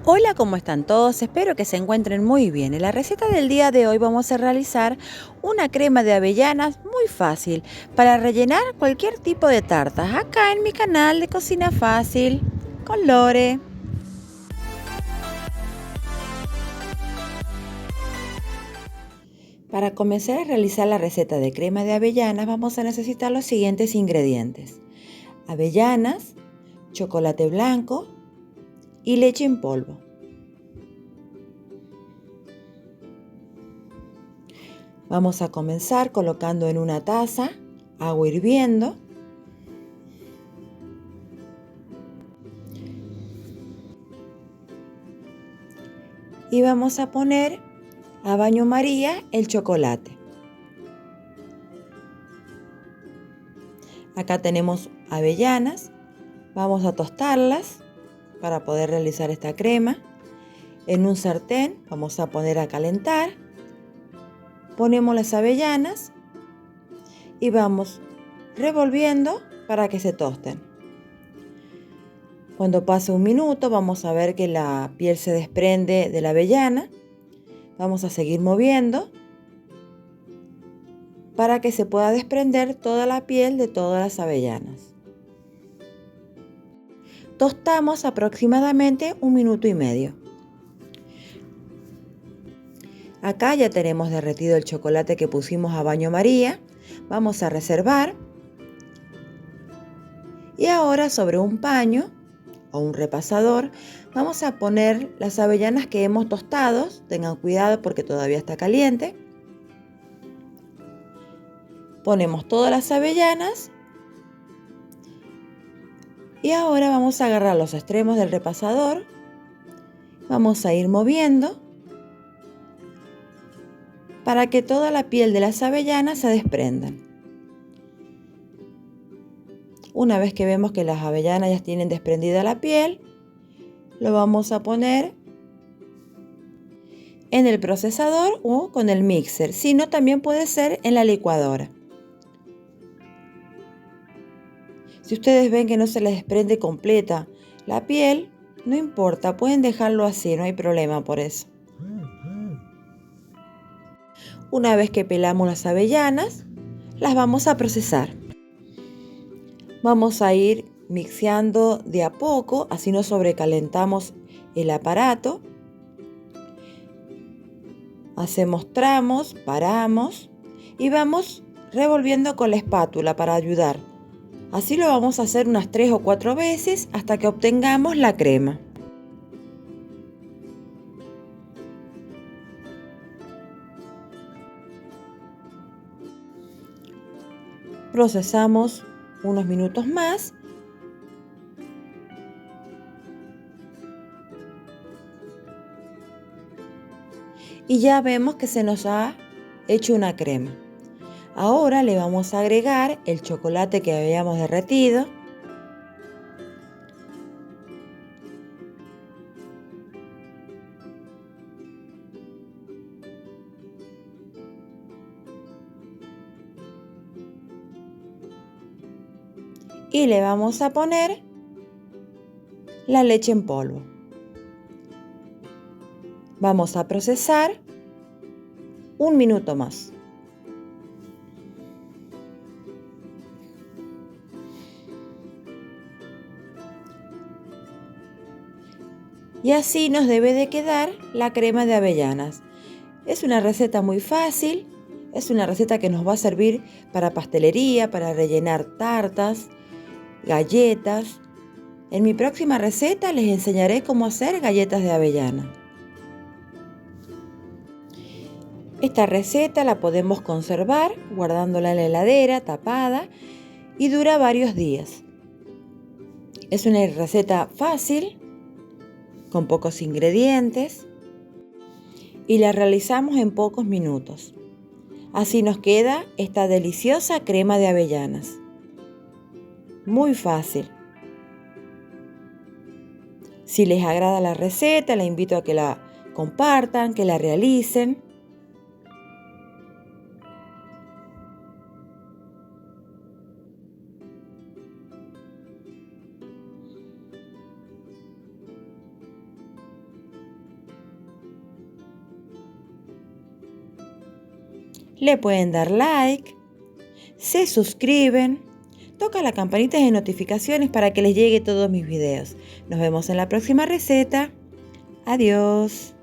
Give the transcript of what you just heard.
Hola, ¿cómo están todos? Espero que se encuentren muy bien. En la receta del día de hoy vamos a realizar una crema de avellanas muy fácil para rellenar cualquier tipo de tartas acá en mi canal de Cocina Fácil con Lore. Para comenzar a realizar la receta de crema de avellanas vamos a necesitar los siguientes ingredientes: avellanas, chocolate blanco y leche en polvo. Vamos a comenzar colocando en una taza agua hirviendo y vamos a poner a baño María el chocolate. Acá tenemos avellanas, vamos a tostarlas para poder realizar esta crema. En un sartén vamos a poner a calentar, ponemos las avellanas y vamos revolviendo para que se tosten. Cuando pase un minuto vamos a ver que la piel se desprende de la avellana. Vamos a seguir moviendo para que se pueda desprender toda la piel de todas las avellanas. Tostamos aproximadamente 1,5 minutos. Acá ya tenemos derretido el chocolate que pusimos a baño María. Vamos a reservar. Y ahora sobre un paño o un repasador vamos a poner las avellanas que hemos tostado. Tengan cuidado porque todavía está caliente. Ponemos todas las avellanas. Y ahora vamos a agarrar los extremos del repasador. Vamos a ir moviendo para que toda la piel de las avellanas se desprendan. Una vez que vemos que las avellanas ya tienen desprendida la piel, lo vamos a poner en el procesador o con el mixer. Si no, también puede ser en la licuadora. Si ustedes ven que no se les desprende completa la piel, no importa, pueden dejarlo así, no hay problema por eso. Una vez que pelamos las avellanas, las vamos a procesar. Vamos a ir mixeando de a poco, así no sobrecalentamos el aparato. Hacemos tramos, paramos y vamos revolviendo con la espátula para ayudar. Así lo vamos a hacer unas 3 o 4 veces hasta que obtengamos la crema. Procesamos unos minutos más. Y ya vemos que se nos ha hecho una crema. Ahora le vamos a agregar el chocolate que habíamos derretido. Y le vamos a poner la leche en polvo. Vamos a procesar 1 minuto más. Y así nos debe de quedar la crema de avellanas. Es una receta muy fácil, es una receta que nos va a servir para pastelería, para rellenar tartas, galletas. En mi próxima receta les enseñaré cómo hacer galletas de avellana. Esta receta la podemos conservar guardándola en la heladera tapada y dura varios días. Es una receta fácil, con pocos ingredientes y la realizamos en pocos minutos. Así nos queda esta deliciosa crema de avellanas. Muy fácil. Si les agrada la receta, les invito a que la compartan, que la realicen. le pueden dar like, se suscriben, toca la campanita de notificaciones para que les llegue todos mis videos. Nos vemos en la próxima receta. Adiós.